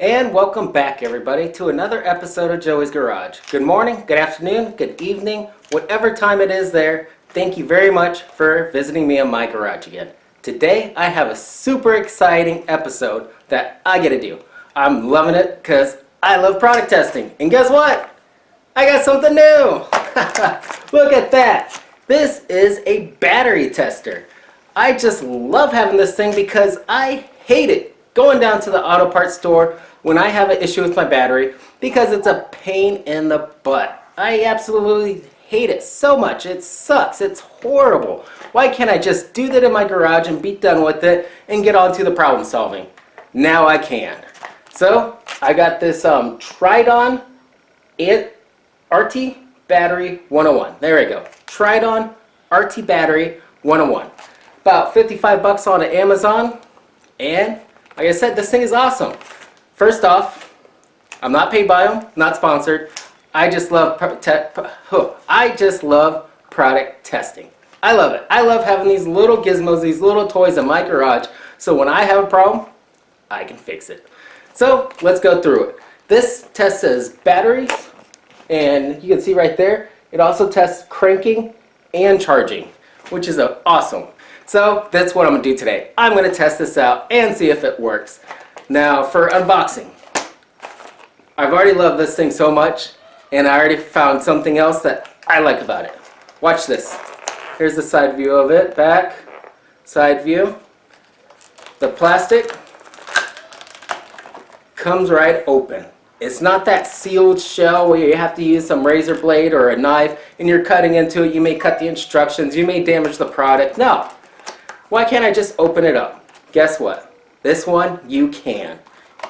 And welcome back, everybody, to another episode of Joey's Garage. Good morning, good afternoon, good evening, whatever time it is there. Thank you very much for visiting me in my garage again. Today, I have a super exciting episode that I get to do. I'm loving it because I love product testing. And guess what? I got something new. Look at that. This is a battery tester. I just love having this thing because I hate it going down to the auto parts store when I have an issue with my battery because it's a pain in the butt. I absolutely hate it so much. It sucks. It's horrible. Why can't I just do that in my garage and be done with it and get on to the problem solving? Now I can. So I got this Topdon Artibattery 101. There we go. Topdon Artibattery 101. About 55 bucks on Amazon. And like I said, this thing is awesome. First off, I'm not paid by them, not sponsored. I just love product testing. I love it. I love having these little gizmos, these little toys in my garage, so when I have a problem, I can fix it. So let's go through it. This test says batteries, and you can see right there, it also tests cranking and charging, which is awesome. So that's what I'm going to do today. I'm going to test this out and see if it works. Now for unboxing, I've already loved this thing so much, and I already found something else that I like about it. Watch this. Here's the side view of it, back, side view. The plastic comes right open. It's not that sealed shell where you have to use some razor blade or a knife and you're cutting into it. You may cut the instructions, you may damage the product. No. Why can't I just open it up? Guess what? This one, you can.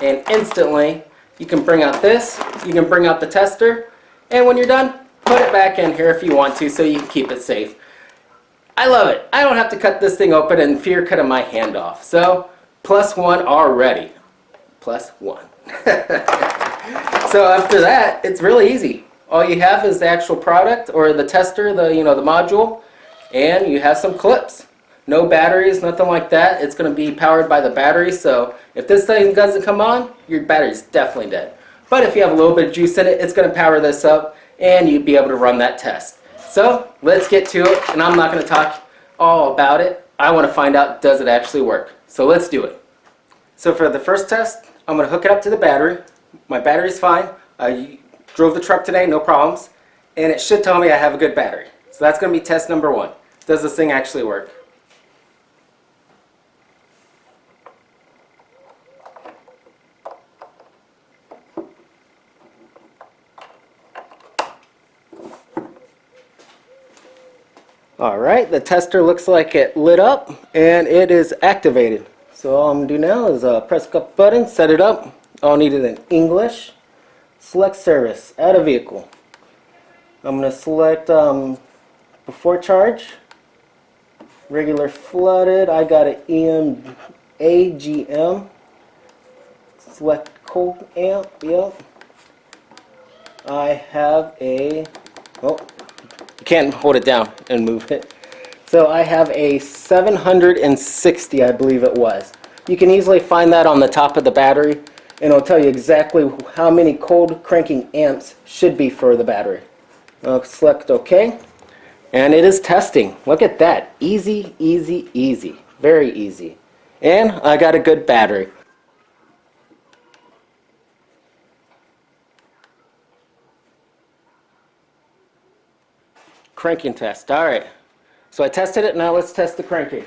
And instantly, you can bring out this, you can bring out the tester, and when you're done, put it back in here if you want to so you can keep it safe. I love it. I don't have to cut this thing open and fear cutting my hand off. So, +1 already. +1. So after that, it's really easy. All you have is the actual product or the tester, the module, and you have some clips. No batteries, nothing like that. It's going to be powered by the battery, so if this thing doesn't come on, your battery's definitely dead. But if you have a little bit of juice in it, it's going to power this up, and you'll be able to run that test. So let's get to it, and I'm not going to talk all about it. I want to find out, does it actually work? So let's do it. So for the first test, I'm going to hook it up to the battery. My battery's fine. I drove the truck today, no problems, and it should tell me I have a good battery. So that's going to be test number 1. Does this thing actually work? Alright, the tester looks like it lit up and it is activated. So all I'm going to do now is press a couple buttons, set it up. I'll need it in English. Select service, add a vehicle. I'm going to select before charge, regular flooded. I got an AGM. Select cold amp, yep. I have a, you can't hold it down and move it. So I have a 760, I believe it was. You can easily find that on the top of the battery, and it'll tell you exactly how many cold cranking amps should be for the battery. I'll select OK, and it is testing. Look at that. Easy, easy, easy. Very easy. And I got a good battery. Cranking test. Alright. So I tested it, now let's test the cranking.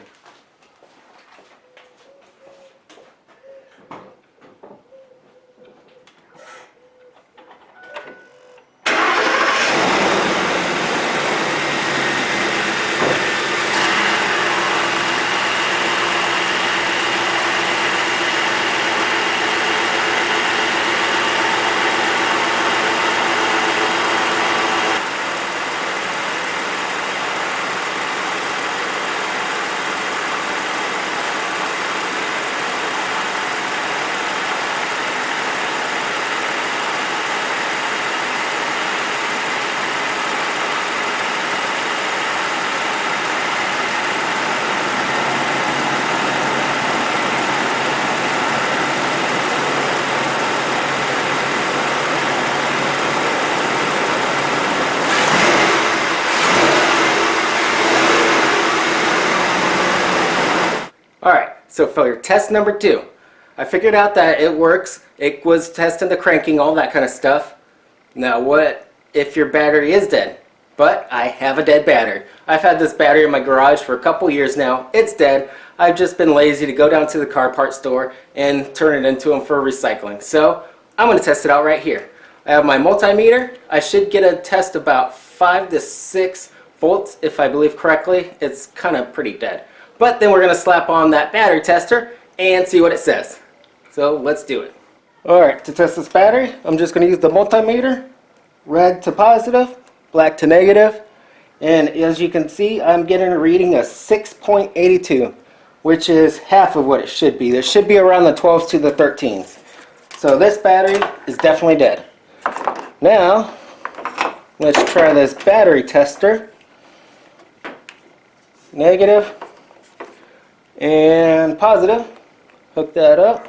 Alright, so for test number 2, I figured out that it works. It was testing the cranking, all that kind of stuff. Now what if your battery is dead? But I have a dead battery. I've had this battery in my garage for a couple years now. It's dead. I've just been lazy to go down to the car part store and turn it into them for recycling. So I'm going to test it out right here. I have my multimeter. I should get a test about 5 to 6 volts if I believe correctly. It's kind of pretty dead. But then we're going to slap on that battery tester and see what it says. So let's do it. Alright, to test this battery, I'm just going to use the multimeter. Red to positive, black to negative. And as you can see, I'm getting a reading of 6.82, which is half of what it should be. There should be around the 12s to the 13s. So this battery is definitely dead. Now, let's try this battery tester. Negative and positive. Hook that up.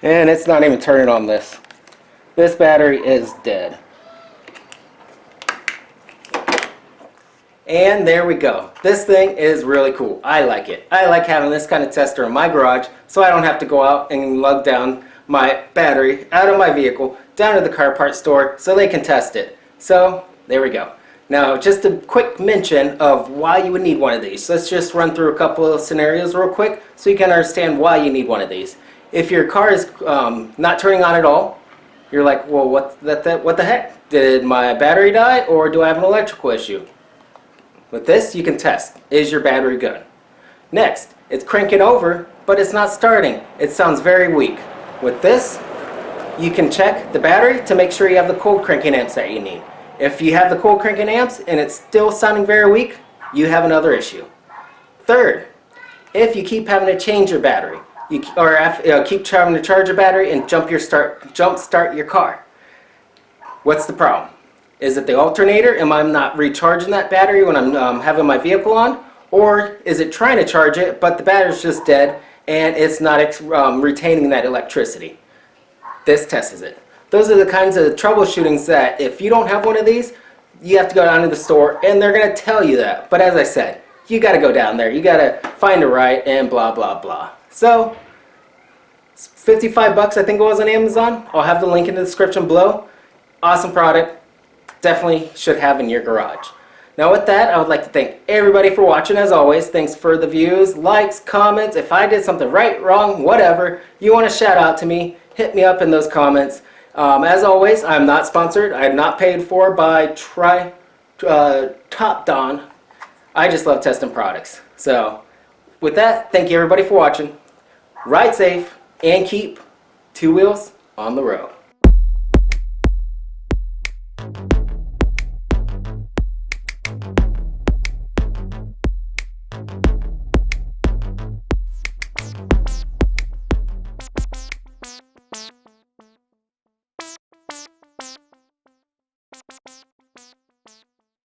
And it's not even turning on this. This battery is dead. And there we go. This thing is really cool. I like it. I like having this kind of tester in my garage so I don't have to go out and lug down my battery out of my vehicle down to the car part store so they can test it. So there we go. Now just a quick mention of why you would need one of these. Let's just run through a couple of scenarios real quick so you can understand why you need one of these. If your car is not turning on at all, you're like, well, what the heck? Did my battery die or do I have an electrical issue? With this, you can test. Is your battery good? Next, it's cranking over, but it's not starting. It sounds very weak. With this, you can check the battery to make sure you have the cold cranking amps that you need. If you have the cold cranking amps and it's still sounding very weak, you have another issue. Third, if you keep having to change your battery, keep having to charge your battery and jump start your car. What's the problem? Is it the alternator? Am I not recharging that battery when I'm having my vehicle on? Or is it trying to charge it, but the battery's just dead and it's not retaining that electricity? This tests it. Those are the kinds of troubleshootings that if you don't have one of these, you have to go down to the store and they're going to tell you that. But as I said, you got to go down there. You got to find a right and blah, blah, blah. So, 55 bucks I think it was on Amazon. I'll have the link in the description below. Awesome product. Definitely should have in your garage. Now with that, I would like to thank everybody for watching as always. Thanks for the views, likes, comments. If I did something right, wrong, whatever, you want to shout out to me, hit me up in those comments. As always, I'm not sponsored. I'm not paid for by Topdon. I just love testing products. So with that, thank you everybody for watching. Ride safe and keep 2 wheels on the road.